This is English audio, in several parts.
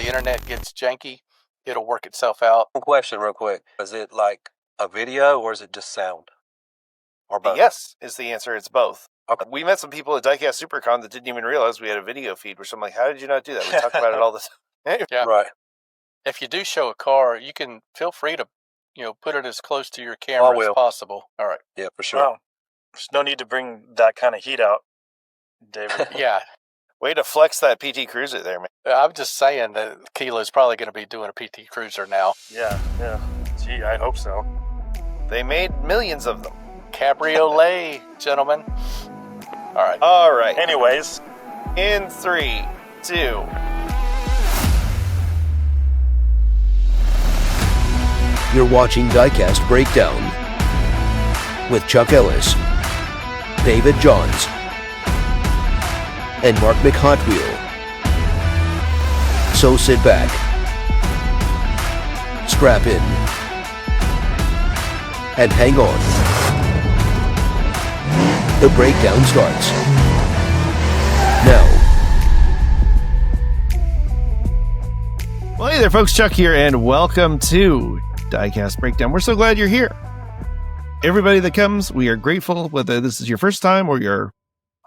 the internet gets janky, it'll work itself out. One question real quick. Is it like a video or is it just sound? Or both? Yes, is the answer. It's both. Okay. We met some people at Diecast SuperCon that didn't even realize we had a video feed, which I'm like, how did you not do that? We talk about it all the time. Yeah. Right. If you do show a car, you can feel free to, put it as close to your camera as possible. All right. Yeah, for sure. Wow. There's no need to bring that kind of heat out, David. Yeah. Way to flex that PT Cruiser there, man. I'm just saying that Kilo's probably going to be doing a PT Cruiser now. Yeah. Gee, I hope so. They made millions of them. Cabriolet, gentlemen. All right. Anyways. In 3, 2. You're watching Diecast Breakdown with Chuck Ellis, David Johns, and Mark McHotwheel. So sit back, strap in, and hang on. The breakdown starts now. Well, hey there, folks. Chuck here, and welcome to Diecast Breakdown. We're so glad you're here. Everybody that comes, we are grateful, whether this is your first time or your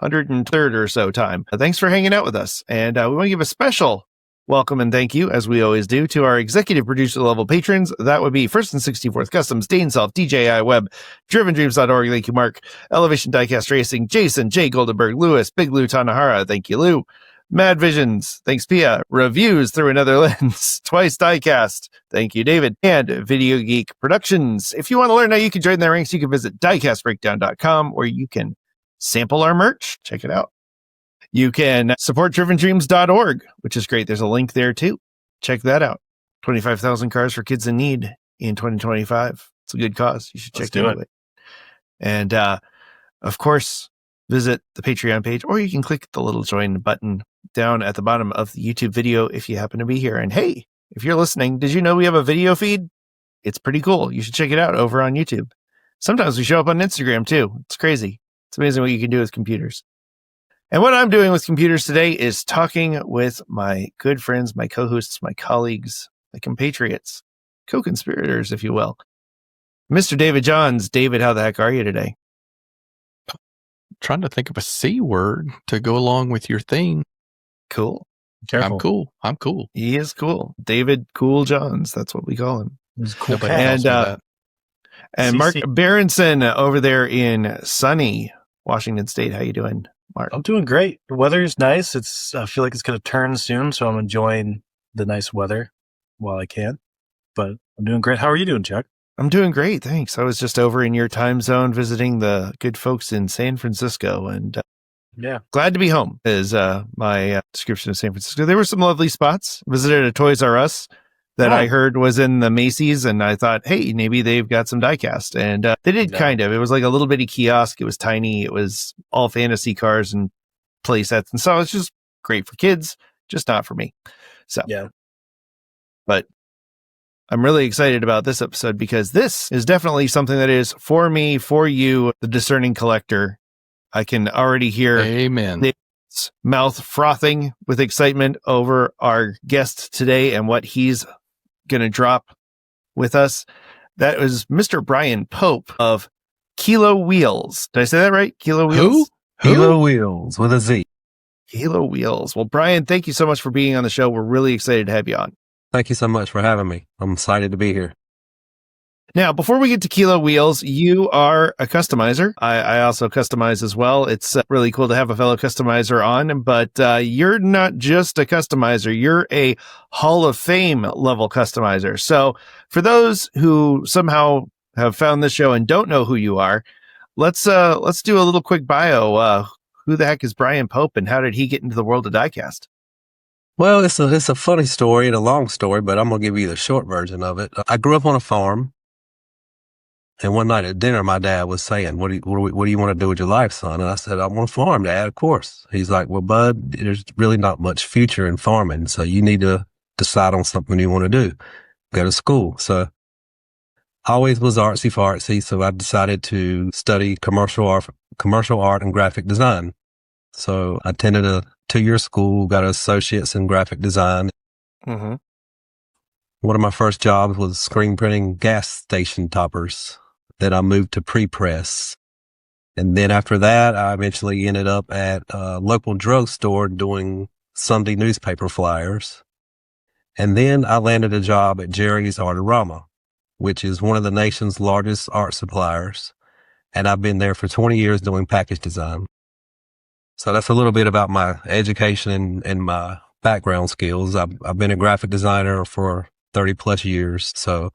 103rd or so time. Thanks for hanging out with us. And we want to give a special welcome and thank you, as we always do, to our executive producer level patrons. That would be First and 64th Customs, Dane Self, DJI Web, DrivenDreams.org, thank you, Mark, Elevation Diecast Racing, Jason, Jay Goldenberg, Lewis, Big Lou Tanahara, thank you, Lou. Mad Visions, thanks, Pia. Reviews Through Another Lens, Twice Diecast, thank you, David. And Video Geek Productions. If you want to learn how you can join their ranks, you can visit diecastbreakdown.com, where you can sample our merch. Check it out. You can support drivendreams.org, which is great. There's a link there too. Check that out. 25,000 cars for kids in need in 2025. It's a good cause. You should check into it. And of course, visit the Patreon page, or you can click the little join button down at the bottom of the YouTube video if you happen to be here. And hey, if you're listening, did you know we have a video feed? It's pretty cool. You should check it out over on YouTube. Sometimes we show up on Instagram too. It's crazy. It's amazing what you can do with computers. And what I'm doing with computers today is talking with my good friends, my co-hosts, my colleagues, my compatriots, co-conspirators, if you will. Mr. David Johns. David, how the heck are you today? Trying to think of a C word to go along with your theme. Cool. Careful. I'm cool. He is cool. David Cool Johns. That's what we call him. He's cool. And Mark Berenson over there in sunny Washington State. How you doing, Mark? I'm doing great. The weather's nice. I feel like it's going to turn soon, so I'm enjoying the nice weather while I can. But I'm doing great. How are you doing, Chuck? I'm doing great, thanks. I was just over in your time zone visiting the good folks in San Francisco, and glad to be home is my description of San Francisco. There were some lovely spots. Visited a Toys R Us that I heard was in the Macy's, and I thought, hey, maybe they've got some diecast. And they did kind of. It was like a little bitty kiosk. It was tiny. It was all fantasy cars and play sets. And so it's just great for kids, just not for me. So, but I'm really excited about this episode because this is definitely something that is for me, for you, the discerning collector. I can already hear David's mouth frothing with excitement over our guest today and what he's going to drop with us. That was Mr. Bryan Pope of Kilo Wheelz. Did I say that right? Kilo Wheelz? Who? Kilo Wheelz with a Z. Kilo Wheelz. Well, Bryan, thank you so much for being on the show. We're really excited to have you on. Thank you so much for having me. I'm excited to be here. Now, before we get to Kilo Wheelz, you are a customizer. I also customize as well. It's really cool to have a fellow customizer on, but you're not just a customizer. You're a Hall of Fame level customizer. So for those who somehow have found this show and don't know who you are, let's do a little quick bio. Who the heck is Bryan Pope, and how did he get into the world of diecast? Well, it's a funny story and a long story, but I'm going to give you the short version of it. I grew up on a farm. And one night at dinner, my dad was saying, what do you want to do with your life, son? And I said, I want to farm, Dad, of course. He's like, well, bud, there's really not much future in farming. So you need to decide on something you want to do. Go to school. So I always was artsy-fartsy. So I decided to study commercial art and graphic design. So I attended a 2-year school, got an associate's in graphic design. Mm-hmm. One of my first jobs was screen printing gas station toppers. Then I moved to pre-press. And then after that, I eventually ended up at a local drugstore doing Sunday newspaper flyers. And then I landed a job at Jerry's Artorama, which is one of the nation's largest art suppliers. And I've been there for 20 years doing package design. So that's a little bit about my education and my background skills. I've been a graphic designer for 30 plus years. So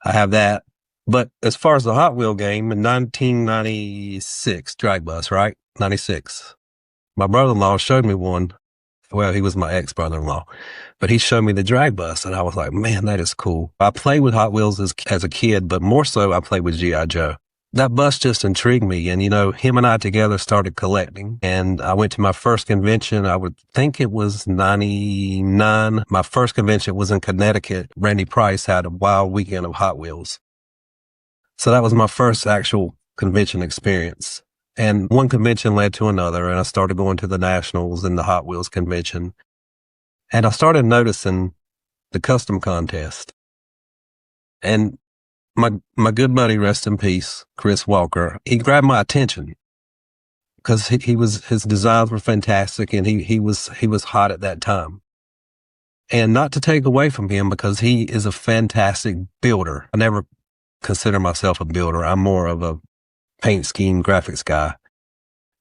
I have that. But as far as the Hot Wheel game, in 1996, drag bus, right? 96. My brother-in-law showed me one. Well, he was my ex-brother-in-law, but he showed me the drag bus and I was like, man, that is cool. I played with Hot Wheels as a kid, but more so I played with G.I. Joe. That bus just intrigued me. And, him and I together started collecting. And I went to my first convention. I would think it was 99. My first convention was in Connecticut. Randy Price had a wild weekend of Hot Wheels. So that was my first actual convention experience. And one convention led to another, and I started going to the Nationals and the Hot Wheels convention. And I started noticing the custom contest. And my good buddy, rest in peace, Chris Walker, he grabbed my attention because his designs were fantastic and he was hot at that time. And not to take away from him because he is a fantastic builder. I never consider myself a builder. I'm more of a paint scheme graphics guy.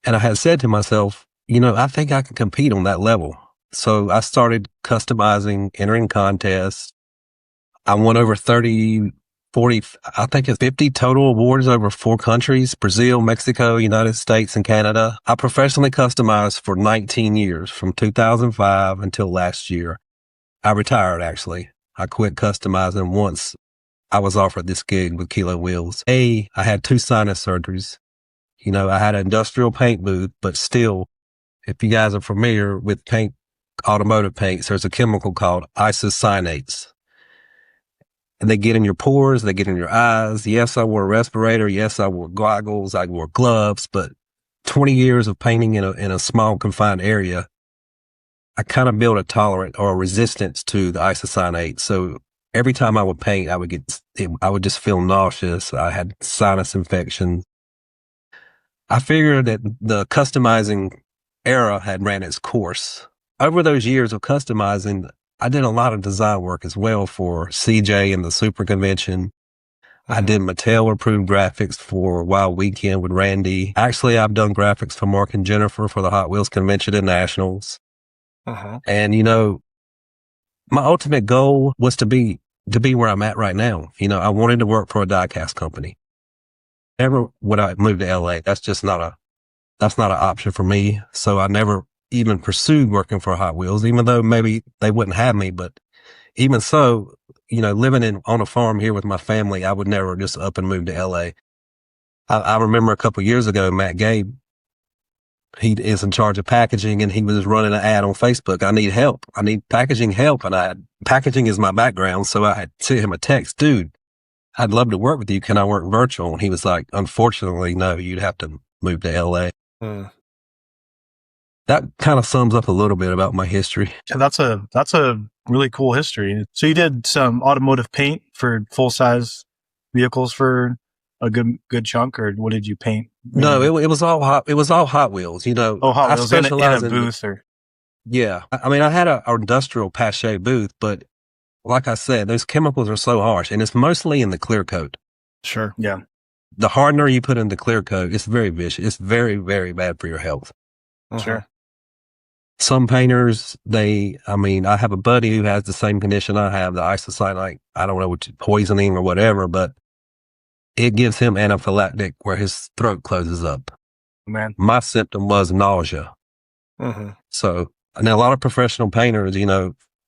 And I had said to myself, I think I can compete on that level. So I started customizing, entering contests. I won over 40, I think it's 50 total awards over 4 countries, Brazil, Mexico, United States, and Canada. I professionally customized for 19 years, from 2005 until last year. I retired, actually. I quit customizing once I was offered this gig with Kilo Wheels. I had 2 sinus surgeries. I had an industrial paint booth, but still, if you guys are familiar with paint, automotive paints, there's a chemical called isocyanates. And they get in your pores, they get in your eyes. Yes, I wore a respirator. Yes, I wore goggles. I wore gloves, but 20 years of painting in a small confined area, I kind of built a tolerance or a resistance to the isocyanates. So every time I would paint, I would just feel nauseous. I had sinus infection. I figured that the customizing era had ran its course. Over those years of customizing, I did a lot of design work as well for CJ and the Super Convention. I did Mattel approved graphics for Wild Weekend with Randy. Actually, I've done graphics for Mark and Jennifer for the Hot Wheels Convention and Nationals. And, my ultimate goal was to be where I'm at right now. I wanted to work for a diecast company. Never would I move to LA. That's not an option for me. So I never even pursued working for Hot Wheels, even though maybe they wouldn't have me. But even so, living on a farm here with my family, I would never just up and move to LA. I remember a couple of years ago, Matt Gabe, he is in charge of packaging and he was running an ad on Facebook. I need help. I need packaging help. And packaging is my background. So I had sent him a text, dude, I'd love to work with you. Can I work virtual? And he was like, unfortunately, no, you'd have to move to LA. That kind of sums up a little bit about my history. Yeah, that's a really cool history. So you did some automotive paint for full-size vehicles for a good chunk, or what did you paint? No, it was all Hot Wheels. Oh, Hot Wheels in a booth, or yeah. I mean, I had an industrial pache booth, but like I said, those chemicals are so harsh, and it's mostly in the clear coat. Sure. Yeah. The hardener you put in the clear coat, it's very vicious. It's very, very bad for your health. Sure. Some painters, I have a buddy who has the same condition I have, the isocyanate, I don't know what poisoning or whatever, but it gives him anaphylactic where his throat closes up. Man. My symptom was nausea. So, and a lot of professional painters,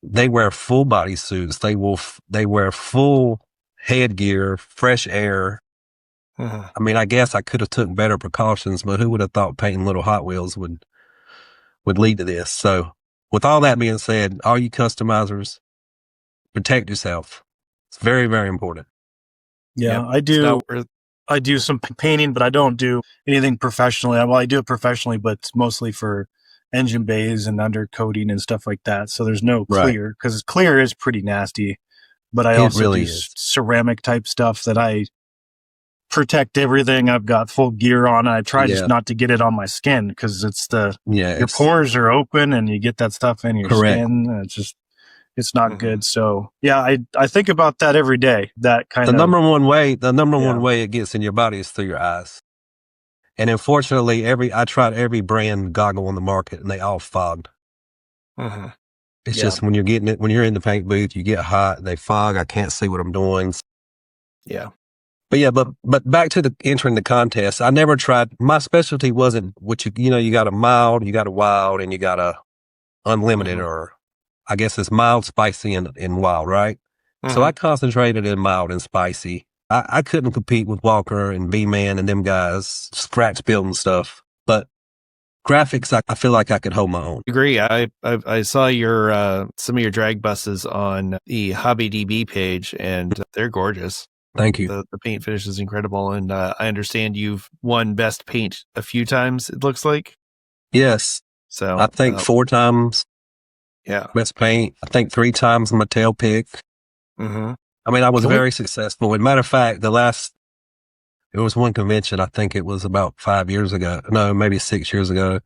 they wear full body suits. They wear full headgear, fresh air. I guess I could have took better precautions, but who would have thought painting little Hot Wheels would lead to this? So with all that being said, all you customizers, protect yourself. It's very, very important. Yeah, I do some painting, but I don't do anything professionally. Well, I do it professionally, but it's mostly for engine bays and undercoating and stuff like that. So there's no Right. clear, because clear is pretty nasty. But I It also really do is. ceramic type stuff that I protect everything. I've got full gear on. I try just Yeah. not to get it on my skin, because it's your it's pores are open and you get that stuff in your Correct. skin. And it's not Mhm. good. So yeah, I think about that every day. That kind the of number one way Yeah. it gets in your body is through your eyes. And unfortunately, I tried every brand goggle on the market and they all fogged. Mhm. It's Yeah. just when you're in the paint booth, you get hot, they fog, I can't see what I'm doing. Yeah. But yeah, but back to the entering the contest, I never tried, my specialty wasn't what you got a mild, you got a wild, and you got a unlimited, Mhm. or I guess it's mild, spicy, and wild, right? So Mhm. I concentrated in mild and spicy. I couldn't compete with Walker and B-Man and them guys, scratch building stuff. But graphics, I feel like I could hold my own. Agree. I saw your some of your drag buses on the HobbyDB page, and they're gorgeous. Thank you. The paint finish is incredible, and I understand you've won best paint a few times. It looks like. Yes. So I think 4 times yeah. best paint. I think 3 times my tail pick. Mm-hmm. I mean, I was Can we- very successful. As a matter of fact, there was one convention, I think it was about 5 years ago. No, maybe 6 years ago.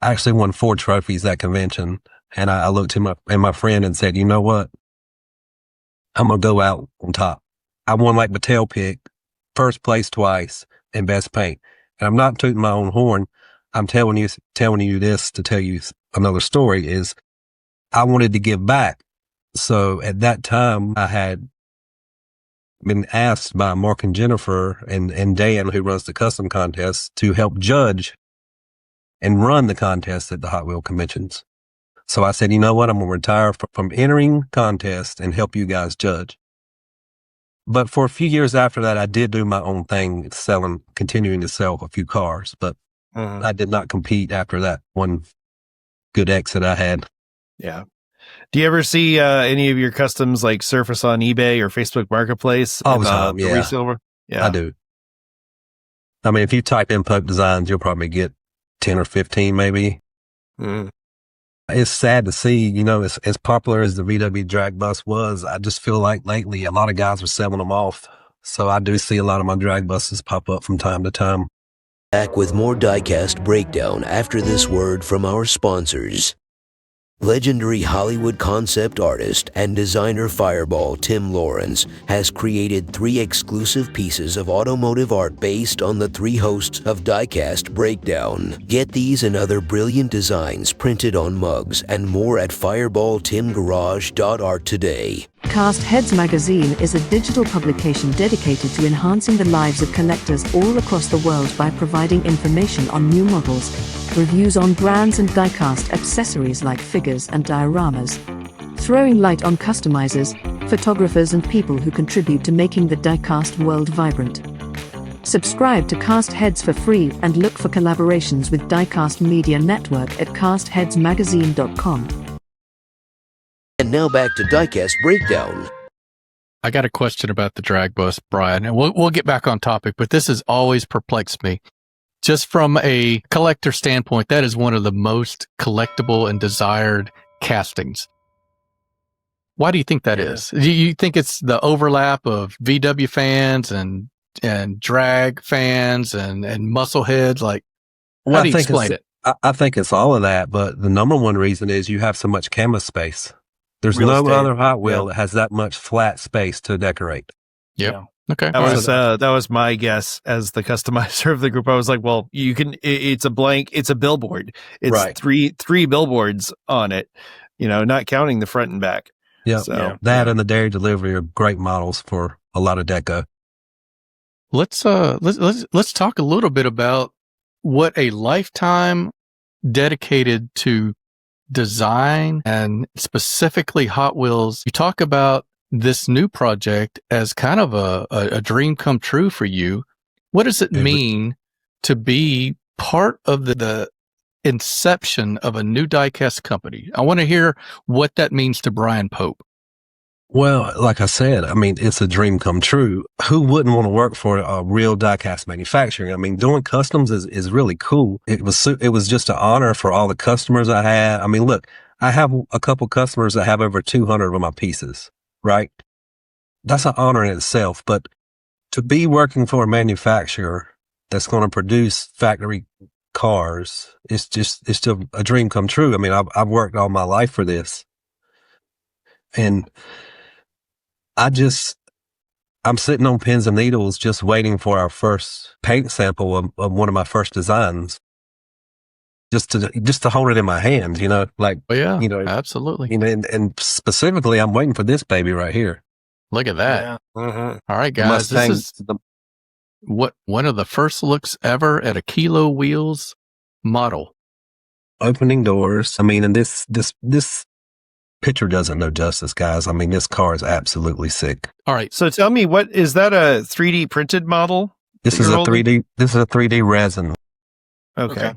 I actually won 4 trophies that convention. And I looked at my friend and said, you know what? I'm going to go out on top. I won like my tail pick, first place twice, and best paint. And I'm not tooting my own horn. I'm telling you this to tell you another story is I wanted to give back. So at that time I had been asked by Mark and Jennifer and Dan, who runs the custom contest, to help judge and run the contest at the Hot Wheel conventions. So I said, you know what? I'm going to retire from entering contests and help you guys judge. But for a few years after that, I did do my own thing, continuing to sell a few cars, but I did not compete after that one good exit I had. Yeah. Do you ever see any of your customs like surface on eBay or Facebook Marketplace? All the time, The yeah. resale? Yeah. I do. I mean, if you type in Pope Designs, you'll probably get 10 or 15 maybe. Mm. It's sad to see, as popular as the VW drag bus was, I just feel like lately a lot of guys are selling them off. So I do see a lot of my drag buses pop up from time to time. Back with more Diecast Breakdown after this word from our sponsors. Legendary Hollywood concept artist and designer Fireball Tim Lawrence has created 3 exclusive pieces of automotive art based on the 3 hosts of Diecast Breakdown. Get these and other brilliant designs printed on mugs and more at fireballtimgarage.art today. Cast Heads magazine is a digital publication dedicated to enhancing the lives of collectors all across the world by providing information on new models, reviews on brands and diecast accessories like figures and dioramas, throwing light on customizers, photographers and people who contribute to making the diecast world vibrant. Subscribe to Cast Heads for free and look for collaborations with Diecast Media Network at castheadsmagazine.com. And now back to Diecast Breakdown. I got a question about the drag bus, Brian, and we'll get back on topic, but this has always perplexed me. Just from a collector standpoint, that is one of the most collectible and desired castings. Why do you think that is? Do you think it's the overlap of VW fans and drag fans and muscle heads? Like, how do you explain it? I think it's all of that, but the number one reason is you have so much canvas space. There's Real no estate. other Hot Wheel that has that much flat space to decorate. Yep. Yeah. Okay. That was my guess as the customizer of the group. I was like, well, you can. It's a blank. It's a billboard. It's Right. three billboards on it. Not counting the front and back. Yeah, So, that and the Dairy Delivery are great models for a lot of deco. Let's talk a little bit about what a lifetime dedicated to design and specifically Hot Wheels. You talk about this new project as kind of a dream come true for you. What does it mean to be part of the inception of a new diecast company? I want to hear what that means to Bryan Pope. Well, like I said, I mean, it's a dream come true. Who wouldn't want to work for a real diecast manufacturing? I mean, doing customs is really cool. It was just an honor for all the customers I had. I mean, look, I have a couple customers that have over 200 of my pieces, right? That's an honor in itself. But to be working for a manufacturer that's going to produce factory cars, it's still a dream come true. I mean, I've worked all my life for this. And I'm sitting on pins and needles just waiting for our first paint sample of one of my first designs. Just to hold it in my hand, like, absolutely. And specifically, I'm waiting for this baby right here. Look at that. Yeah. Mm-hmm. All right, guys, this is one of the first looks ever at a Kilo Wheelz model. Opening doors. I mean, and this picture doesn't do justice, guys. I mean, this car is absolutely sick. All right. So tell me, what is that, a 3D printed model? This is a 3D resin. Okay.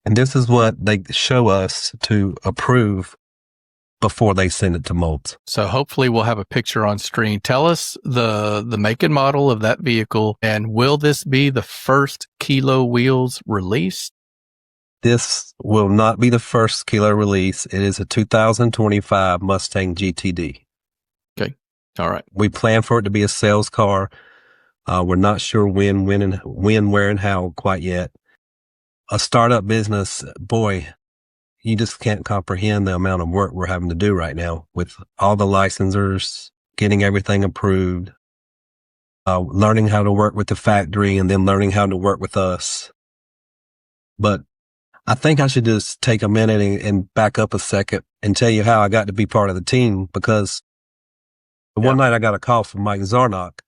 And this is what they show us to approve before they send it to molds. So hopefully we'll have a picture on screen. Tell us the make and model of that vehicle, and will this be the first Kilo Wheelz release? This will not be the first Kilo release. It is a 2025 Mustang GTD. Okay. All right. We plan for it to be a sales car. We're not sure when, where, and how quite yet. A startup business, boy, you just can't comprehend the amount of work we're having to do right now with all the licensors, getting everything approved, learning how to work with the factory, and then learning how to work with us. But I think I should just take a minute and back up a second and tell you how I got to be part of the team, because one night I got a call from Mike Zarnock.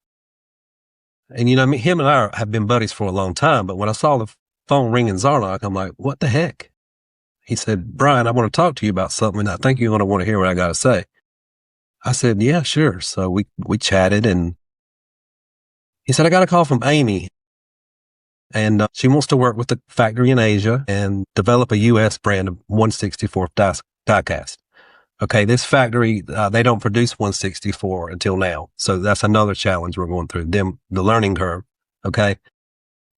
And, him and I have been buddies for a long time, but when I saw the phone ringing Zarnock, I'm like, what the heck? He said, Bryan, I want to talk to you about something, and I think you're going to want to hear what I got to say. I said, yeah, sure. So we chatted, and he said, I got a call from Amy, and she wants to work with the factory in Asia and develop a U.S. brand of 1/64 diecast. Okay, this factory, they don't produce 1/64 until now. So that's another challenge we're going through, the learning curve. Okay.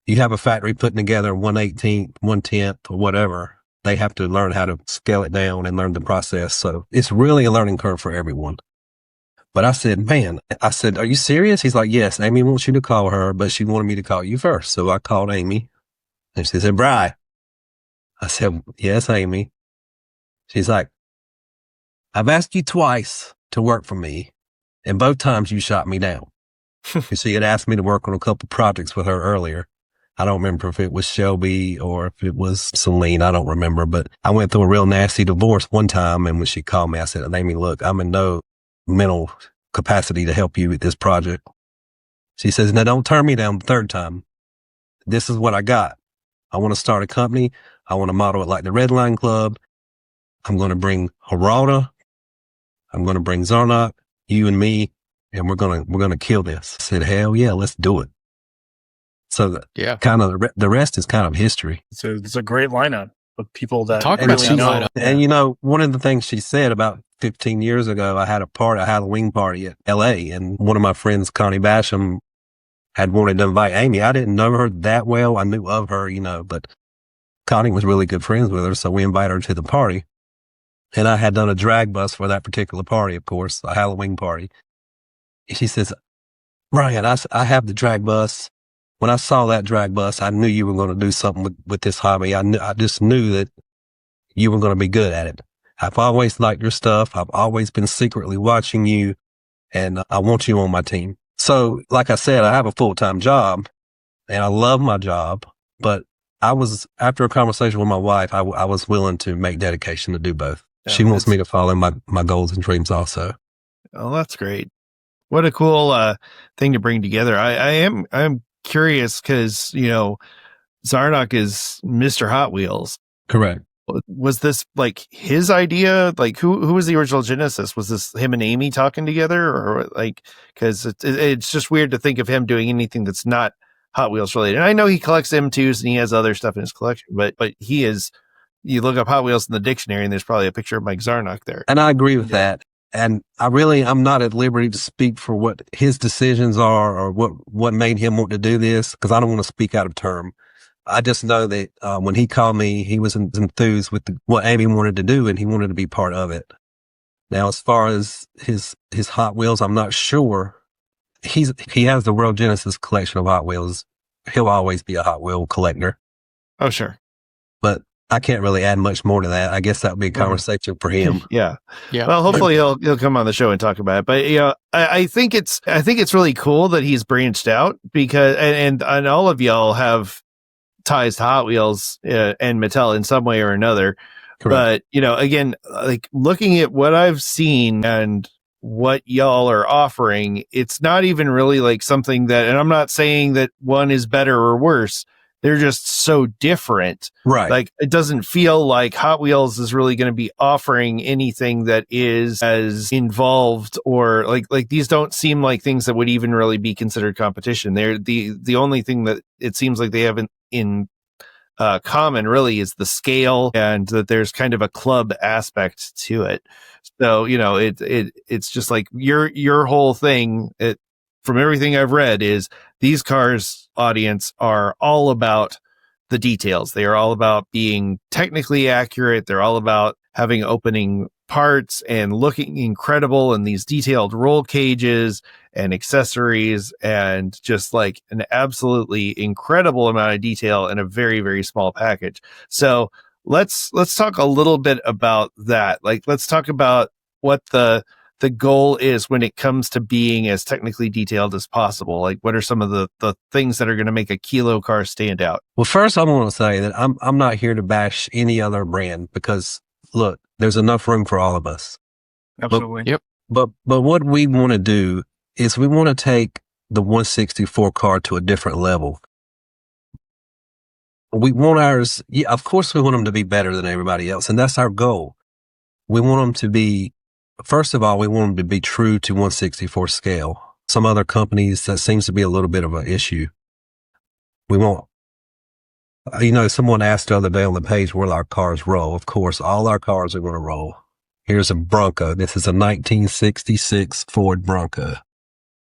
You have a factory putting together 1/18, 1/10, or whatever. They have to learn how to scale it down and learn the process. So it's really a learning curve for everyone. But I said, are you serious? He's like, yes, Amy wants you to call her, but she wanted me to call you first. So I called Amy, and she said, Bryan. I said, yes, Amy. She's like, I've asked you twice to work for me, and both times you shot me down. She had asked me to work on a couple projects with her earlier. I don't remember if it was Shelby or if it was Celine. I don't remember, but I went through a real nasty divorce one time. And when she called me, I said, Amy, look, I'm in no mental capacity to help you with this project. She says, now don't turn me down the third time. This is what I got. I want to start a company. I want to model it like the Red Line Club. I'm going to bring Heralda. I'm going to bring Zarnock, you and me, and we're going to kill this. I said, hell yeah, let's do it. So kind of the rest is kind of history. So it's a great lineup of people that talk about that lineup. And one of the things she said about 15 years ago, I had a Halloween party at LA, and one of my friends, Connie Basham, had wanted to invite Amy. I didn't know her that well. I knew of her, but Connie was really good friends with her. So we invited her to the party, and I had done a drag bus for that particular party, of course, a Halloween party. She says, Bryan, I have the drag bus. When I saw that drag bus, I knew you were going to do something with this hobby. I just knew that you were going to be good at it. I've always liked your stuff. I've always been secretly watching you, and I want you on my team. So, like I said, I have a full-time job, and I love my job, but after a conversation with my wife, I was willing to make dedication to do both. Yeah, she wants me to follow my goals and dreams also. Oh, that's great. What a cool thing to bring together. I'm curious because, Zarnock is Mr. Hot Wheels. Correct. Was this like his idea? Like who was the original genesis? Was this him and Amy talking together, or because it's just weird to think of him doing anything that's not Hot Wheels related. And I know he collects M2s and he has other stuff in his collection, but you look up Hot Wheels in the dictionary and there's probably a picture of Mike Zarnock there. And I agree with that. And I'm not at liberty to speak for what his decisions are or what made him want to do this, because I don't want to speak out of term. I just know that when he called me, he was enthused with what Amy wanted to do, and he wanted to be part of it. Now, as far as his Hot Wheels, I'm not sure. He has the World Genesis collection of Hot Wheels. He'll always be a Hot Wheel collector. Oh, sure. But I can't really add much more to that. I guess that would be a conversation for him. Yeah. Yeah. Well, hopefully he'll come on the show and talk about it. But you know, I think it's really cool that he's branched out, because and all of y'all have ties to Hot Wheels and Mattel in some way or another. Correct. But you know, again, like looking at what I've seen and what y'all are offering, it's not even really like something that, and I'm not saying that one is better or worse. They're just so different. Right. Like, it doesn't feel like Hot Wheels is really going to be offering anything that is as involved, or like these don't seem like things that would even really be considered competition. They're the only thing that it seems like they have in common really is the scale, and that there's kind of a club aspect to it. So, you know, it's just like your whole thing, from everything I've read, is these cars audience are all about the details. They are all about being technically accurate. They're all about having opening parts and looking incredible, and these detailed roll cages and accessories, and just like an absolutely incredible amount of detail in a very, very small package. So let's talk a little bit about that. Like, let's talk about what the goal is when it comes to being as technically detailed as possible. Like, what are some of the things that are going to make a Kilo car stand out? Well, first I want to say that I'm not here to bash any other brand, because look, there's enough room for all of us. Absolutely. Yep. But what we want to do is we want to take the 164 car to a different level. We want ours, yeah, of course we want them to be better than everybody else, and that's our goal. We want them to be, first of all, we want them to be true to 164 scale. Some other companies, that seems to be a little bit of an issue. We want, you know, someone asked the other day on the page, will our cars roll? Of course, all our cars are going to roll. Here's a Bronco. This is a 1966 Ford Bronco.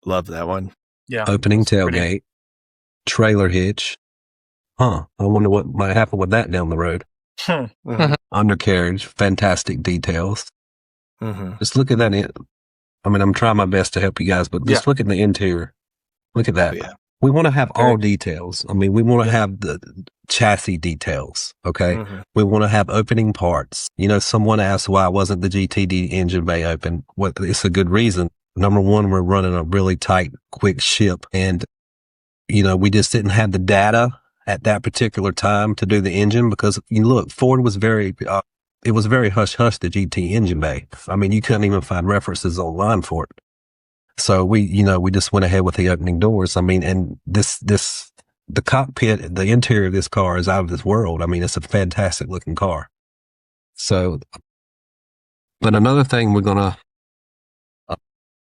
Love that one. Yeah. Opening tailgate, trailer hitch. I wonder what might happen with that down the road. Undercarriage, fantastic details. Just look at that. I mean, I'm trying my best to help you guys, but just look at the interior. Look at that. Yeah. We want to have all details. I mean, we want to have the chassis details. Okay. We want to have opening parts. You know, someone asked why wasn't the GTD engine bay open? Well, it's a good reason. Number one, we're running a really tight, quick ship, and, you know, we just didn't have the data at that particular time to do the engine, because you look, Ford was very, it was very hush hush, the GT engine bay. I mean, you couldn't even find references online for it. So we just went ahead with the opening doors. I mean, and the cockpit, the interior of this car is out of this world. I mean, it's a fantastic looking car. So, but another thing we're going to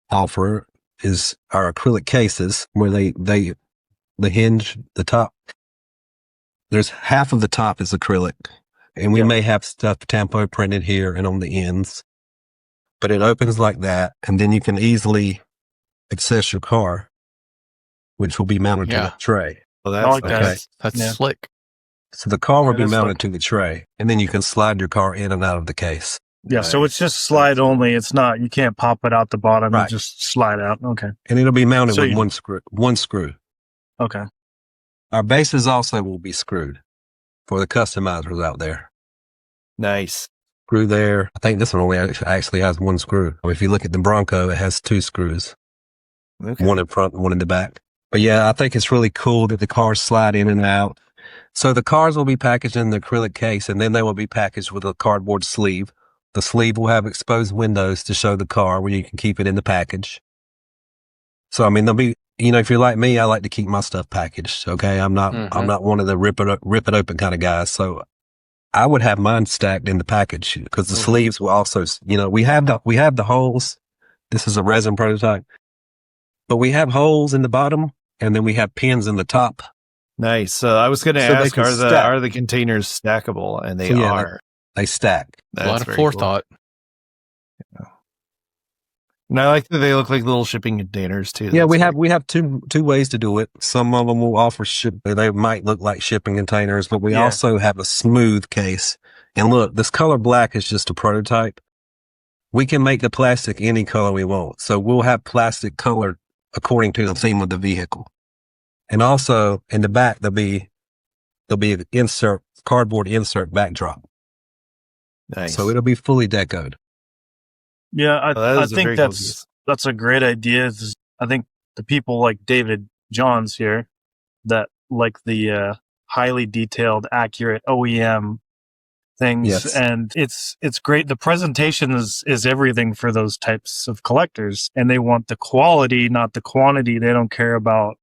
offer is our acrylic cases, where the hinge, the top, there's half of the top is acrylic, and we may have stuff tampo printed here and on the ends, but it opens like that, and then you can easily access your car, which will be mounted to the tray. Well, I like that. okay. That's slick. So the car will be is mounted to the tray, and then you can slide your car in and out of the case. Yeah, so it's just slide only. It's not, you can't pop it out the bottom and just slide out. Okay. And it'll be mounted So with you- one screw. Okay. Our bases also will be screwed for the customizers out there. Nice. Screw there. I think this one only actually has one screw. If you look at the Bronco, it has two screws. Okay. One in front, one in the back. But yeah, I think it's really cool that the cars slide in and out. So the cars will be packaged in the acrylic case, and then they will be packaged with a cardboard sleeve. The sleeve will have exposed windows to show the car where you can keep it in the package. So, I mean, there'll be, you know, if you're like me, I like to keep my stuff packaged. Okay. I'm not one of the rip it open kind of guys. So I would have mine stacked in the package, because the sleeves will also, you know, we have the holes. This is a resin prototype, but we have holes in the bottom, and then we have pins in the top. Nice. So I was going to So they ask, can are stack. the containers stackable? And they So, yeah, are. They stack. A lot of forethought. And I like that they look like little shipping containers too. Yeah, That's we have two ways to do it. Some of them will offer they might look like shipping containers, but we also have a smooth case. And look, this color black is just a prototype. We can make the plastic any color we want. So we'll have plastic colored according to the theme of the vehicle. And also in the back, there'll be an cardboard insert backdrop. Nice. So it'll be fully decoed. Yeah, I think cool that's a great idea. I think the people like David Johns here that like the highly detailed, accurate OEM things, Yes. and it's great. The presentation is everything for those types of collectors, and they want the quality, not the quantity. They don't care about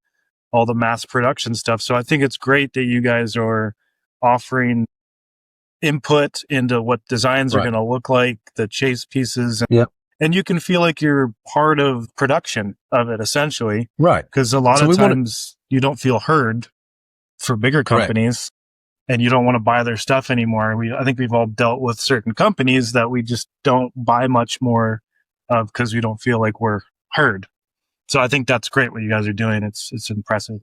all the mass production stuff. So I think it's great that you guys are offering input into what designs are going to look like, the chase pieces. And you can feel like you're part of production of it, essentially. Right. Because a lot of times you don't feel heard for bigger companies and you don't want to buy their stuff anymore. I think we've all dealt with certain companies that we just don't buy much more of because we don't feel like we're heard. So I think that's great what you guys are doing. It's impressive.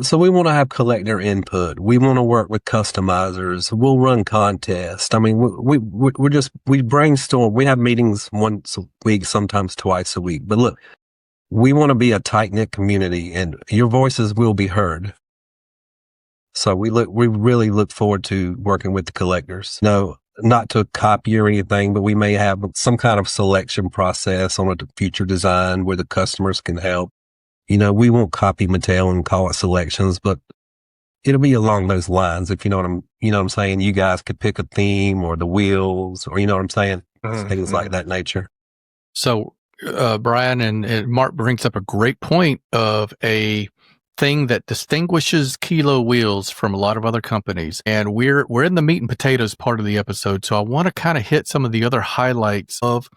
So we want to have collector input. We want to work with customizers. We'll run contests. I mean, we brainstorm. We have meetings once a week, sometimes twice a week. But look, we want to be a tight-knit community, and your voices will be heard. So we really look forward to working with the collectors. No, not to copy or anything, but we may have some kind of selection process on a future design where the customers can help. You know, we won't copy Mattel and call it selections, but it'll be along those lines. If you know what I'm saying, you guys could pick a theme or the wheels, or you know what I'm saying, things like that nature. So, Bryan and Mark brings up a great point of a thing that distinguishes Kilo Wheels from a lot of other companies, and we're in the meat and potatoes part of the episode. So I want to kind of hit some of the other highlights of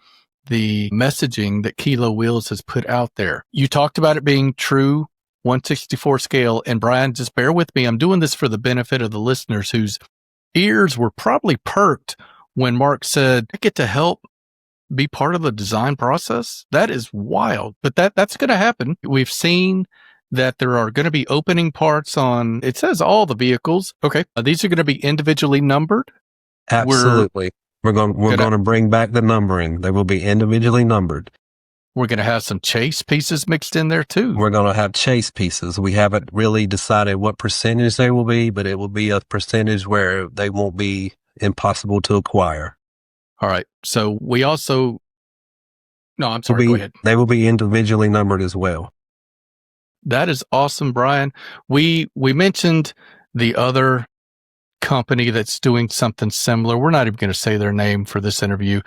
the messaging that Kilo Wheels has put out there. You talked about it being true 1/64 scale. And Bryan, just bear with me. I'm doing this for the benefit of the listeners whose ears were probably perked when Mark said, I get to help be part of the design process. That is wild, but that's going to happen. We've seen that there are going to be opening parts on, it says all the vehicles. Okay. These are going to be individually numbered. Absolutely. We're going to bring back the numbering. They will be individually numbered. We're going to have some chase pieces mixed in there too. We're going to have chase pieces. We haven't really decided what percentage they will be, but it will be a percentage where they won't be impossible to acquire. All right. So we also, no, I'm sorry. Go ahead. They will be individually numbered as well. That is awesome, Bryan. We mentioned the other company that's doing something similar. We're not even going to say their name for this interview,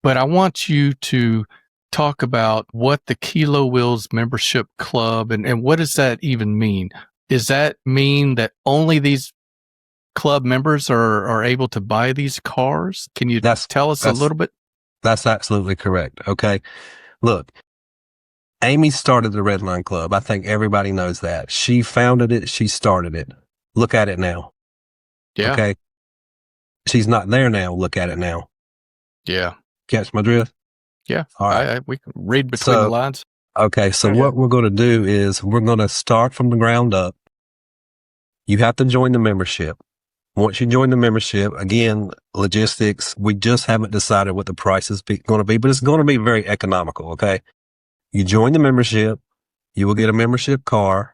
but I want you to talk about what the Kilo Wheels membership club and what does that even mean? Does that mean that only these club members are able to buy these cars? Can you tell us a little bit? That's absolutely correct. Okay. Look, Amy started the Red Line Club. I think everybody knows that. She founded it. She started it. Look at it now. Yeah. Okay. She's not there now. Look at it now. Yeah. Catch my drift? Yeah. All right. We can read between the lines. Okay. So what we're going to do is we're going to start from the ground up. You have to join the membership. Once you join the membership, again, logistics, we just haven't decided what the price is going to be, but it's going to be very economical. Okay. You join the membership. You will get a membership car.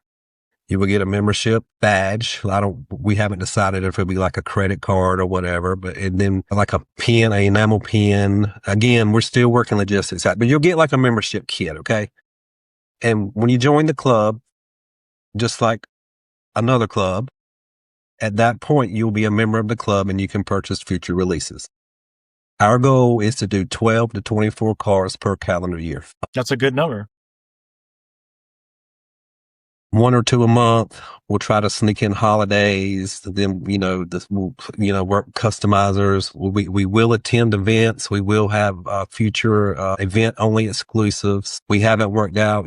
You will get a membership badge. We haven't decided if it'll be like a credit card or whatever, and then like a pin, an enamel pin. Again, we're still working logistics out, but you'll get like a membership kit. Okay. And when you join the club, just like another club, at that point, you'll be a member of the club and you can purchase future releases. Our goal is to do 12 to 24 cars per calendar year. That's a good number. 1 or 2 a month. We'll try to sneak in holidays. Then, we'll work customizers. We will attend events. We will have future event only exclusives. We haven't worked out,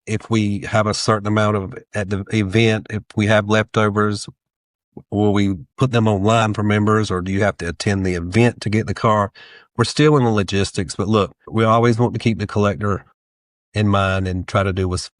if we have a certain amount at the event, if we have leftovers, will we put them online for members, or do you have to attend the event to get the car? we're still in the logistics, but look, we always want to keep the collector in mind and try to do what's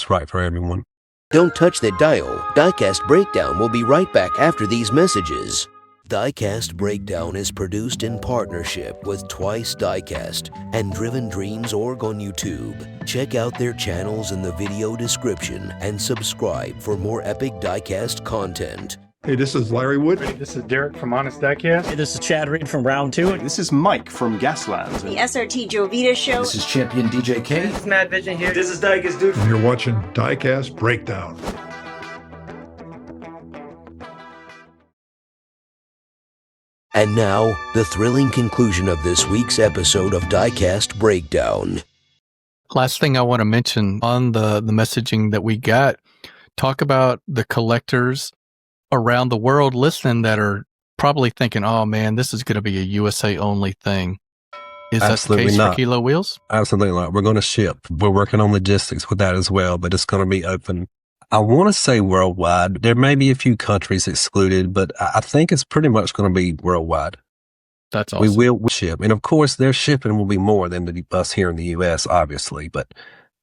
right for everyone. Don't touch that dial. Diecast Breakdown will be right back after these messages. Diecast Breakdown is produced in partnership with Twice Diecast and Driven Dreams Org on YouTube. Check out their channels in the video description and subscribe for more epic Diecast content. Hey, this is Larry Wood. This is Derek from Honest Diecast. Hey, this is Chad Reed from Round 2. This is Mike from Gasland. The SRT Joe Vita Show. This is Champion DJ K. This is Mad Vision here. This is Diecast Dude. And you're watching Diecast Breakdown. And now, the thrilling conclusion of this week's episode of Diecast Breakdown. Last thing I want to mention on the messaging that we got, talk about the collectors around the world listening that are probably thinking, oh man, this is going to be a USA only thing. Is Absolutely that the case not. for Kilo Wheelz? Absolutely not. We're going to ship. We're working on logistics with that as well, but it's going to be open. I want to say worldwide. There may be a few countries excluded, but I think it's pretty much going to be worldwide. That's awesome. We will ship. And of course, their shipping will be more than us here in the U.S., obviously, but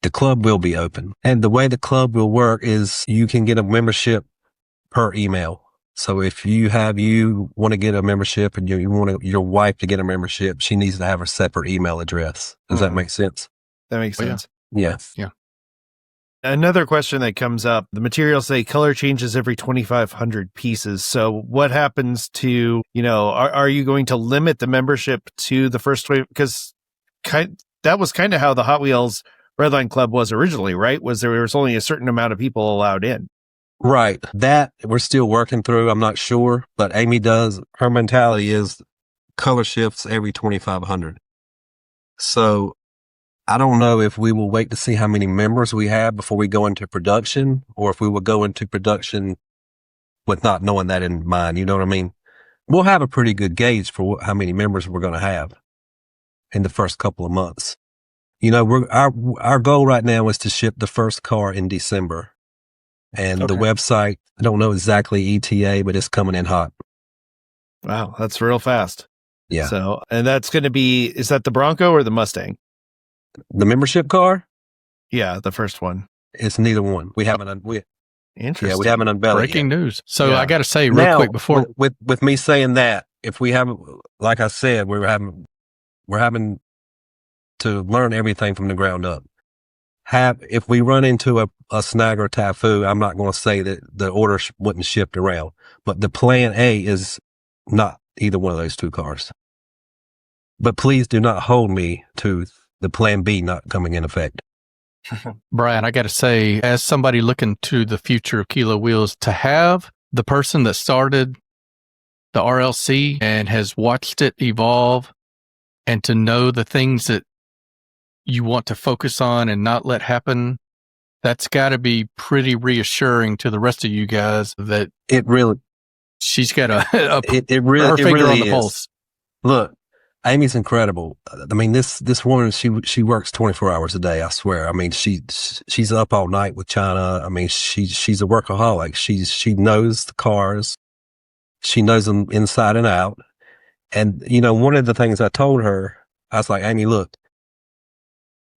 the club will be open. And the way the club will work is you can get a membership per email. So if you want to get a membership and you want your wife to get a membership, she needs to have a separate email address. Does that make sense? That makes sense. Yeah. Another question that comes up, the materials say color changes every 2,500 pieces. So what happens to, are you going to limit the membership to the first 20? Because that was kind of how the Hot Wheels Redline Club was originally, right? There was only a certain amount of people allowed in. Right. That we're still working through. I'm not sure, but Amy her mentality is color shifts every 2,500. So I don't know if we will wait to see how many members we have before we go into production, or if we will go into production with not knowing that in mind. You know what I mean? We'll have a pretty good gauge for how many members we're going to have in the first couple of months. Our goal right now is to ship the first car in December. And the website, I don't know exactly ETA, but it's coming in hot. Wow, that's real fast. Yeah. So, and that's going to be, is that the Bronco or the Mustang? The membership car? Yeah, the first one. It's neither one. We haven't Interesting. Yeah, we haven't unveiled Breaking it yet. news. So I got to say real quick before with me saying that, if we haven't, like I said, we're having to learn everything from the ground up. If we run into a snag or a typhoon, I'm not going to say that the order wouldn't shift around, but the plan A is not either one of those two cars. But please do not hold me to the plan B not coming in effect. Brian, I got to say, as somebody looking to the future of Kilo Wheelz, to have the person that started the RLC and has watched it evolve, and to know the things that you want to focus on and not let happen, that's got to be pretty reassuring to the rest of you guys that she's got her finger on the pulse. Look, Amy's incredible. I mean, this woman, she works 24 hours a day. I swear. I mean, she's up all night with China. I mean, she's a workaholic. She knows the cars. She knows them inside and out. And one of the things I told her, I was like, Amy, look,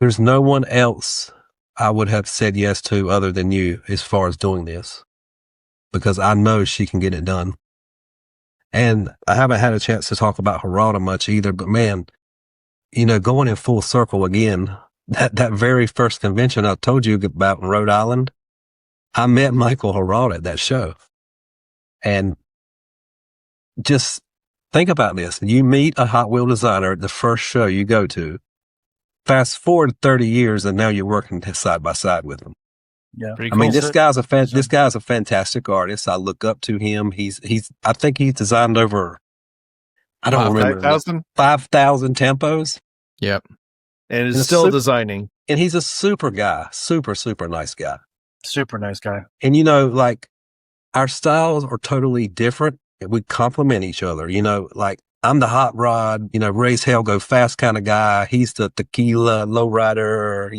there's no one else I would have said yes to other than you as far as doing this, because I know she can get it done. And I haven't had a chance to talk about Heralda much either, but man, going in full circle again, that very first convention I told you about in Rhode Island, I met Michael Heralda at that show. And just think about this. You meet a Hot Wheel designer at the first show you go to. Fast forward 30 years, and now you're working side by side with him. Yeah, I mean, this guy's a fantastic artist. I look up to him. I think he's designed over, I don't remember, 5,000 tempos. Yep, and is still designing. And he's a super guy, super nice guy. Super nice guy. And our styles are totally different. We complement each other. I'm the hot rod, raise hell, go fast kind of guy. He's the tequila lowrider,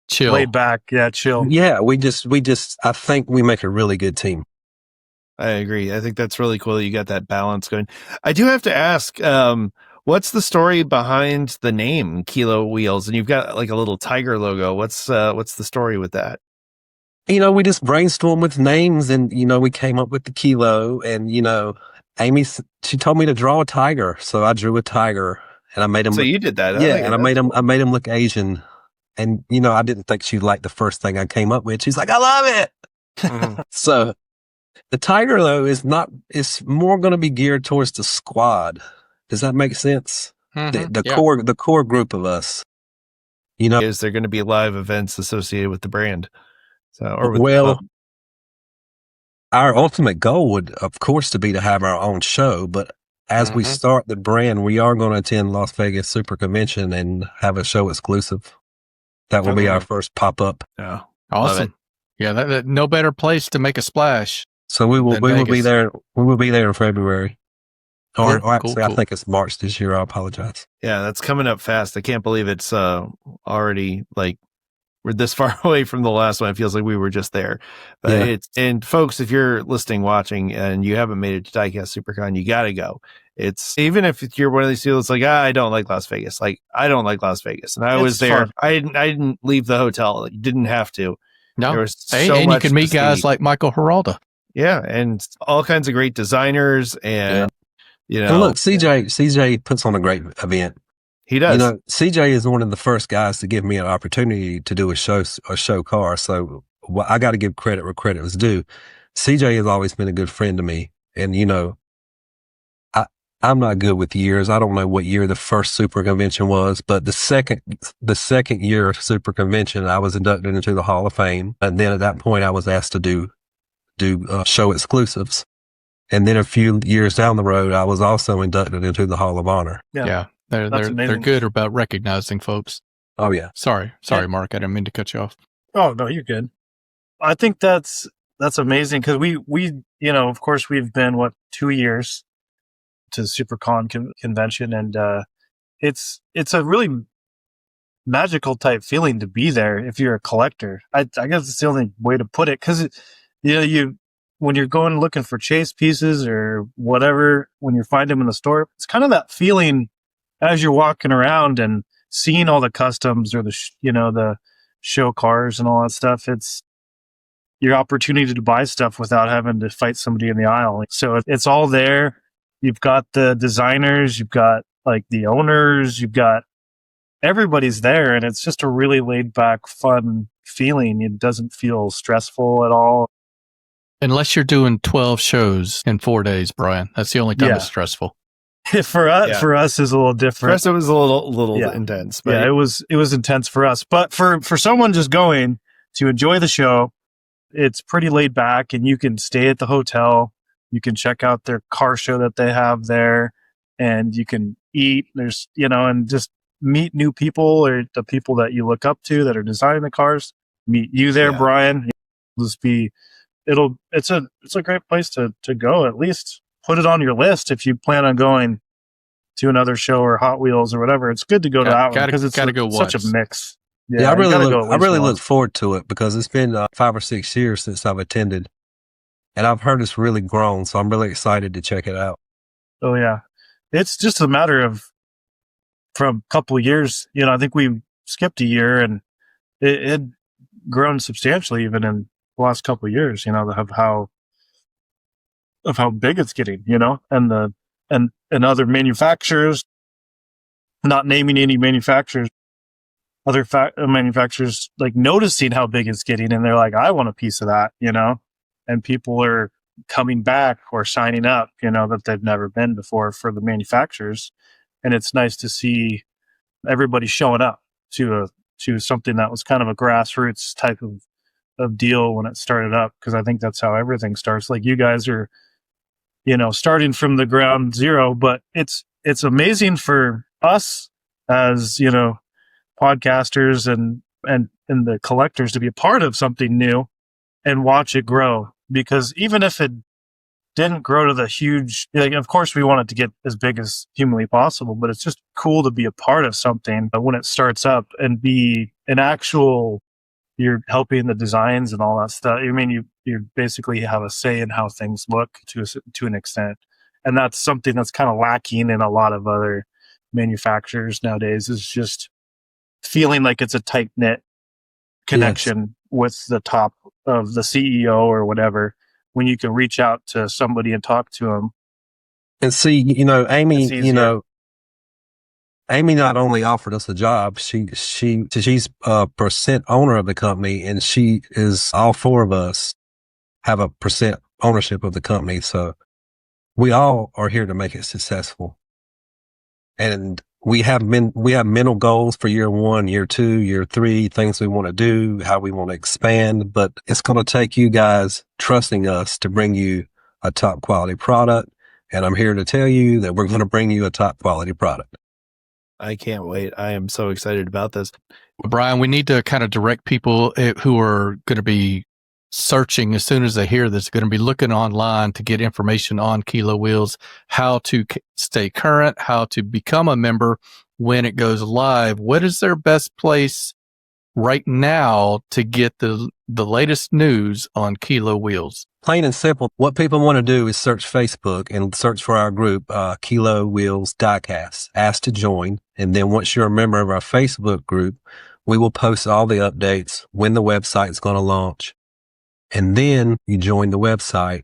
chill, laid back. Yeah, chill. Yeah, I think we make a really good team. I agree. I think that's really cool that you got that balance going. I do have to ask, What's the story behind the name Kilo Wheelz? And you've got like a little tiger logo. What's the story with that? We just brainstormed with names, and we came up with the Kilo. And Amy, she told me to draw a tiger, so I drew a tiger, and I made him. So you did that, yeah? And I made him. I made him look Asian, and I didn't think she'd like the first thing I came up with. She's like, "I love it." Mm-hmm. So the tiger though is not. It's more going to be geared towards the squad. Does that make sense? Mm-hmm. The core group of us. Is there going to be live events associated with the brand? So, or with our ultimate goal would, of course, to be to have our own show. But as we start the brand, we are going to attend Las Vegas Super Convention and have a show exclusive. That will be our first pop up. Yeah, awesome. Yeah, that no better place to make a splash. So we will be there. We will be there in February. Or actually, cool. I think it's March this year. I apologize. Yeah, that's coming up fast. I can't believe it's already like we're this far away from the last one. It feels like we were just there. But and folks, if you're listening, watching, and you haven't made it to Diecast SuperCon, you got to go. It's even if you're one of these people that's like, I don't like Las Vegas. Like, I don't like Las Vegas. And I was there. Fun. I didn't leave the hotel. You didn't have to. No. There was and you can meet guys like Michael Heralda. Yeah. And all kinds of great designers. And, And look, CJ puts on a great event. He does. CJ is one of the first guys to give me an opportunity to do a show car. So I got to give credit where credit was due. CJ has always been a good friend to me. And, I'm not good with years. I don't know what year the first Super Convention was, but the second year Super Convention, I was inducted into the Hall of Fame. And then at that point, I was asked to do show exclusives. And then a few years down the road, I was also inducted into the Hall of Honor. Yeah. They're good about recognizing folks. Oh yeah. Sorry, Mark. I didn't mean to cut you off. Oh no, you're good. I think that's amazing because we of course we've been 2 years to SuperCon convention, and it's a really magical type feeling to be there if you're a collector. I guess it's the only way to put it, because when you're going looking for chase pieces or whatever, when you find them in the store, it's kind of that feeling as you're walking around and seeing all the customs or the show cars and all that stuff. It's your opportunity to buy stuff without having to fight somebody in the aisle. So it's all there. You've got the designers, you've got like the owners, you've got everybody's there, and it's just a really laid back, fun feeling. It doesn't feel stressful at all. Unless you're doing 12 shows in 4 days, Brian. That's the only time it's stressful. For us is a little different. For us, it was a little intense. But it was intense for us. But for someone just going to enjoy the show, it's pretty laid back, and you can stay at the hotel. You can check out their car show that they have there, and you can eat. There's, and just meet new people or the people that you look up to that are designing the cars. Meet you there, Brian. It's a great place to go. At least put it on your list if you plan on going to another show or Hot Wheels or whatever. It's good to go to that one because it's such a mix. Yeah, I really look forward to it because it's been 5 or 6 years since I've attended. And I've heard it's really grown, so I'm really excited to check it out. Oh, yeah. It's just a matter of, from a couple of years, I think we skipped a year, and it had grown substantially even in the last couple of years, of how big it's getting, and other manufacturers, not naming any manufacturers, other manufacturers like noticing how big it's getting, and they're like, I want a piece of that, and people are coming back or signing up, that they've never been before for the manufacturers. And it's nice to see everybody showing up to something that was kind of a grassroots type of deal when it started up. Cause I think that's how everything starts. Like you guys are, starting from the ground zero, but it's amazing for us as, podcasters and the collectors to be a part of something new and watch it grow. Because even if it didn't grow to the huge, of course we want it to get as big as humanly possible, but it's just cool to be a part of something when it starts up and be an actual, you're helping the designs and all that stuff. I mean, you basically have a say in how things look to an extent. And that's something that's kind of lacking in a lot of other manufacturers nowadays is just feeling like it's a tight knit connection with the top of the CEO or whatever, when you can reach out to somebody and talk to them. And see, Amy, Amy not only offered us a job, she's a percent owner of the company, and she is, all four of us have a percent ownership of the company. So we all are here to make it successful. And we have mental goals for year 1, year 2, year 3, things we want to do, how we want to expand, but it's going to take you guys trusting us to bring you a top quality product. And I'm here to tell you that we're going to bring you a top quality product. I can't wait. I am so excited about this. Well, Bryan, we need to kind of direct people who are going to be searching as soon as they hear this, going to be looking online to get information on Kilo Wheelz, how to stay current, how to become a member when it goes live. What is their best place right now to get the latest news on Kilo Wheelz? Plain and simple. What people want to do is search Facebook and search for our group, Kilo Wheelz Diecast. Ask to join. And then once you're a member of our Facebook group, we will post all the updates when the website is going to launch. And then you join the website.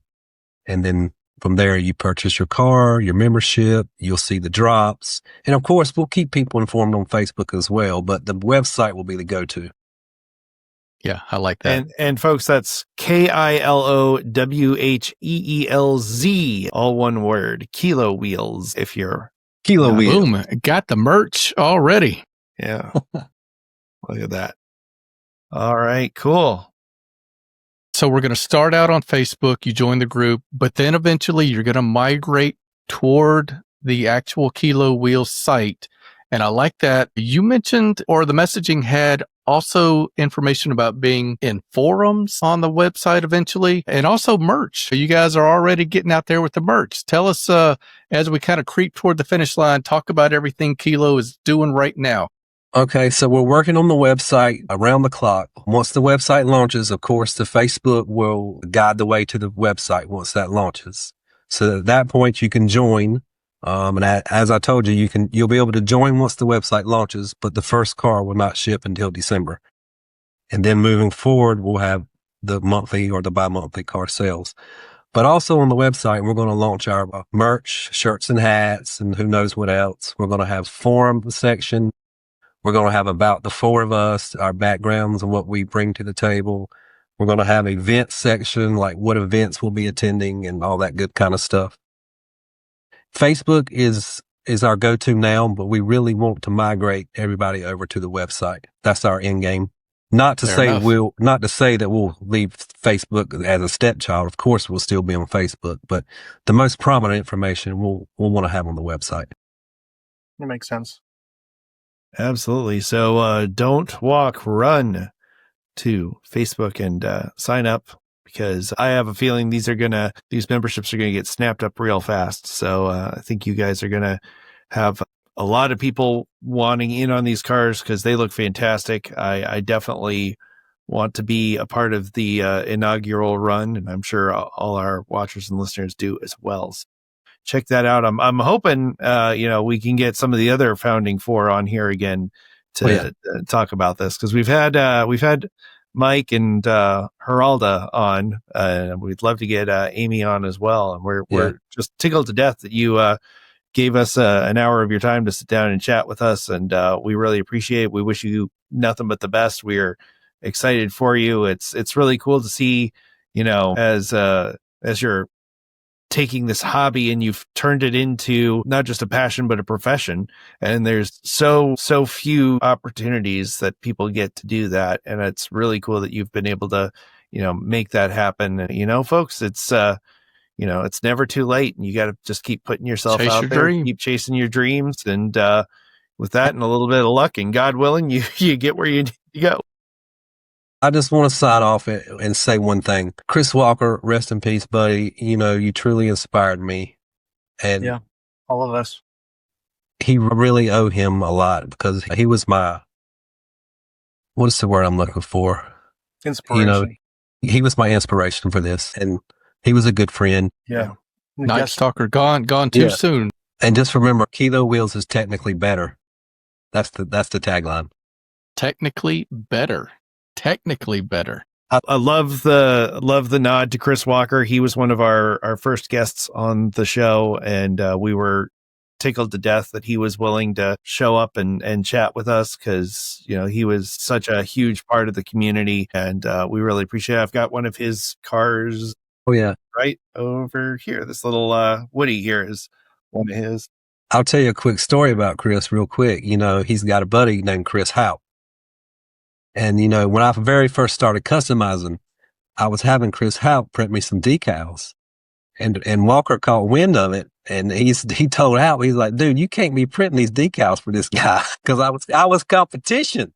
And then from there, you purchase your car, your membership, you'll see the drops. And of course, we'll keep people informed on Facebook as well, but the website will be the go-to. Yeah, I like that. And folks, that's KILOWHEELZ, all one word, Kilo Wheelz. If you're Kilo Wheelz. Boom, got the merch already. Yeah. Look at that. All right, cool. So we're going to start out on Facebook. You join the group, but then eventually you're going to migrate toward the actual Kilo Wheelz site. And I like that you mentioned, or the messaging had also information about being in forums on the website eventually, and also merch. You guys are already getting out there with the merch. Tell us, as we kind of creep toward the finish line, talk about everything Kilo is doing right now. Okay, so we're working on the website around the clock. Once the website launches, of course, the Facebook will guide the way to the website once that launches. So at that point, you can join. And as I told you, you'll be able to join once the website launches, but the first car will not ship until December. And then moving forward, we'll have the monthly or the bi-monthly car sales. But also on the website, we're going to launch our merch, shirts and hats, and who knows what else. We're going to have forum section. We're going to have about the four of us, our backgrounds and what we bring to the table. We're going to have event section, like what events we'll be attending and all that good kind of stuff. Facebook is our go-to now, but we really want to migrate everybody over to the website. That's our end game. Not to say that we'll leave Facebook as a stepchild. Of course, we'll still be on Facebook, but the most prominent information we'll want to have on the website. That makes sense. Absolutely. So don't walk, run to Facebook and sign up, because I have a feeling these memberships are going to get snapped up real fast. So I think you guys are going to have a lot of people wanting in on these cars because they look fantastic. I definitely want to be a part of the inaugural run, and I'm sure all our watchers and listeners do as well. So check that out. I'm hoping we can get some of the other founding four on here again to talk about this, because we've had Mike and Heralda on. We'd love to get Amy on as well, and we're just tickled to death that you gave us an hour of your time to sit down and chat with us, and we really appreciate it. We wish you nothing but the best. We're excited for you. It's really cool to see, as you're taking this hobby and you've turned it into not just a passion but a profession, and there's so few opportunities that people get to do that, and it's really cool that you've been able to make that happen. Folks, it's it's never too late, and you got to just keep putting yourself out there, keep chasing your dreams, and with that and a little bit of luck and God willing, you get where you need to go. I just want to sign off and say one thing. Chris Walker, rest in peace, buddy. You truly inspired me. And all of us. He really owe him a lot, because he was my, what is the word I'm looking for? Inspiration. He was my inspiration for this, and he was a good friend. Yeah. Night Stalker gone too soon. And just remember, Kilo Wheelz is technically better. That's the tagline. Technically better. Technically better. I love the nod to Chris Walker. He was one of our first guests on the show, and we were tickled to death that he was willing to show up and chat with us, because he was such a huge part of the community, and we really appreciate it. I've got one of his cars. Oh yeah, right over here. This little Woody here is one of his. I'll tell you a quick story about Chris real quick. He's got a buddy named Chris Houp. And, when I very first started customizing, I was having Chris Houp print me some decals. And Walker caught wind of it. And he told Houp, he's like, dude, you can't be printing these decals for this guy. Because I was competition.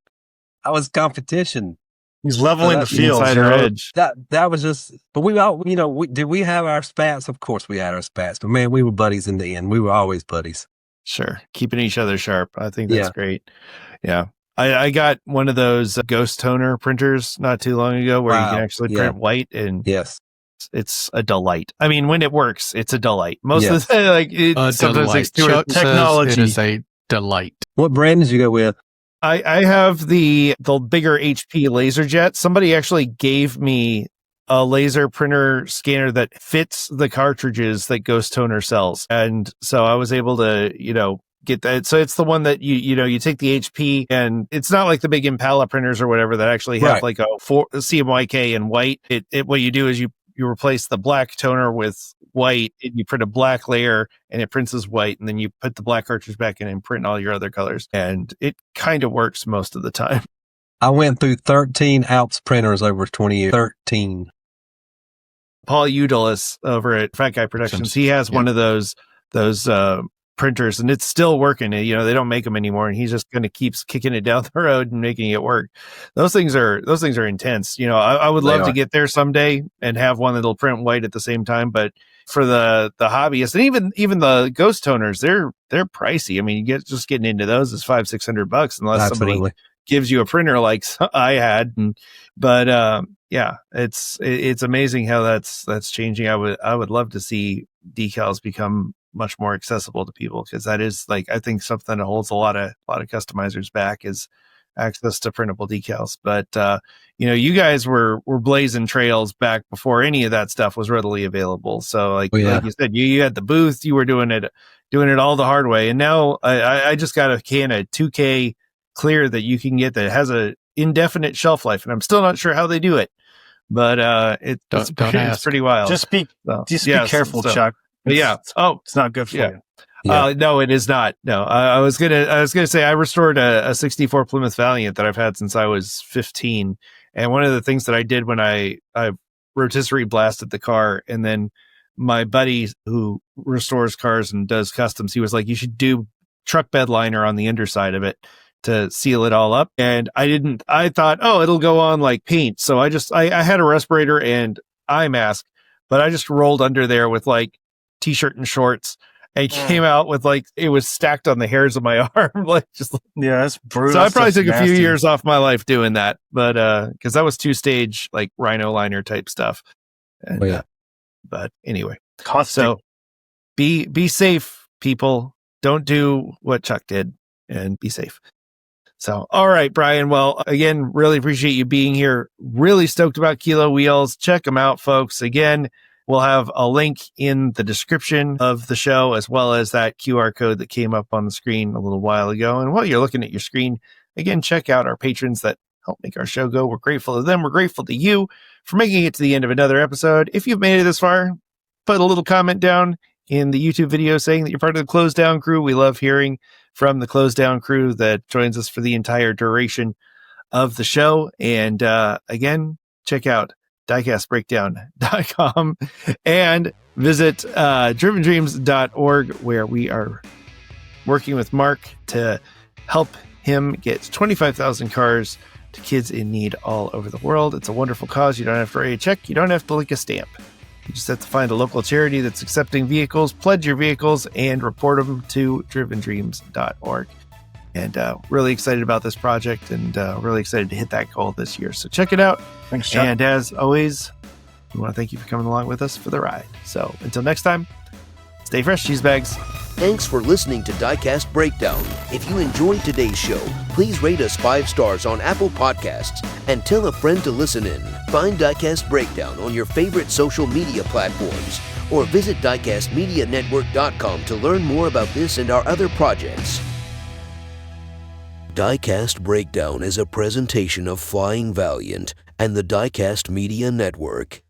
He's leveling the field. Edge. That was just, but we all, did we have our spats? Of course we had our spats. But man, we were buddies in the end. We were always buddies. Sure. Keeping each other sharp. I think that's great. Yeah. I got one of those ghost toner printers not too long ago where you can actually print white, and yes, it's a delight. I mean, when it works, it's a delight. Most of the time, sometimes takes technology. It is a delight. What brand did you go with? I have the bigger HP LaserJet. Somebody actually gave me a laser printer scanner that fits the cartridges that Ghost Toner sells, and so I was able to, get that. So it's the one that you take the HP, and it's not like the big Impala printers or whatever that actually have like a CMYK in white. It what you do is you replace the black toner with white, and you print a black layer, and it prints as white, and then you put the black cartridge back in and print all your other colors, and it kind of works most of the time. I went through 13 Alps printers over 20 years. 13. Paul Udelis over at Fat Guy Productions, he has one of those printers, and it's still working. They don't make them anymore, and he's just going to keep kicking it down the road and making it work. Those things are intense. I would love to get there someday and have one that'll print white at the same time. But for the hobbyists, and even the ghost toners, they're pricey. I mean, getting into those is $500-600 unless somebody gives you a printer like I had. But it's amazing how that's changing. I would love to see decals become much more accessible to people, because that is I think something that holds a lot of customizers back is access to printable decals. But you guys were blazing trails back before any of that stuff was readily available. So like you said, you had the booth, you were doing it all the hard way, and now I just got a can of 2K clear that you can get that has a indefinite shelf life, and I'm still not sure how they do it, but it's pretty wild. Just be careful, Chuck. But it's not good for you. No, it is not. No, I was gonna say I restored a 64 Plymouth Valiant that I've had since I was 15, and one of the things that I did when I rotisserie blasted the car, and then my buddy who restores cars and does customs, he was like, you should do truck bed liner on the underside of it to seal it all up. And I thought, it'll go on like paint. So I had a respirator and eye mask, but I just rolled under there with like t-shirt and shorts, and came out with it was stacked on the hairs of my arm. That's brutal. So I probably took a few years off my life doing that, but because that was 2-stage rhino liner type stuff. And, but anyway, so be safe, people. Don't do what Chuck did, and be safe. So, all right, Bryan. Well, again, really appreciate you being here. Really stoked about Kilo Wheelz. Check them out, folks. Again, we'll have a link in the description of the show, as well as that QR code that came up on the screen a little while ago. And while you're looking at your screen, again, check out our patrons that help make our show go. We're grateful to them. We're grateful to you for making it to the end of another episode. If you've made it this far, put a little comment down in the YouTube video saying that you're part of the Closed Down crew. We love hearing from the Closed Down crew that joins us for the entire duration of the show. And again, check out diecastbreakdown.com and visit drivendreams.org, where we are working with Mark to help him get 25,000 cars to kids in need all over the world. It's a wonderful cause. You don't have to write a check. You don't have to link a stamp. You just have to find a local charity that's accepting vehicles, pledge your vehicles, and report them to drivendreams.org. And really excited about this project, and really excited to hit that goal this year. So check it out. Thanks, Chuck. And as always, we want to thank you for coming along with us for the ride. So until next time, Stay fresh, cheese bags. Thanks for listening to Diecast Breakdown. If you enjoyed today's show, please rate us 5 stars on Apple Podcasts and tell a friend to listen in. Find Diecast Breakdown on your favorite social media platforms or visit diecastmedianetwork.com to learn more about this and our other projects. Diecast Breakdown is a presentation of Flying Valiant and the Diecast Media Network.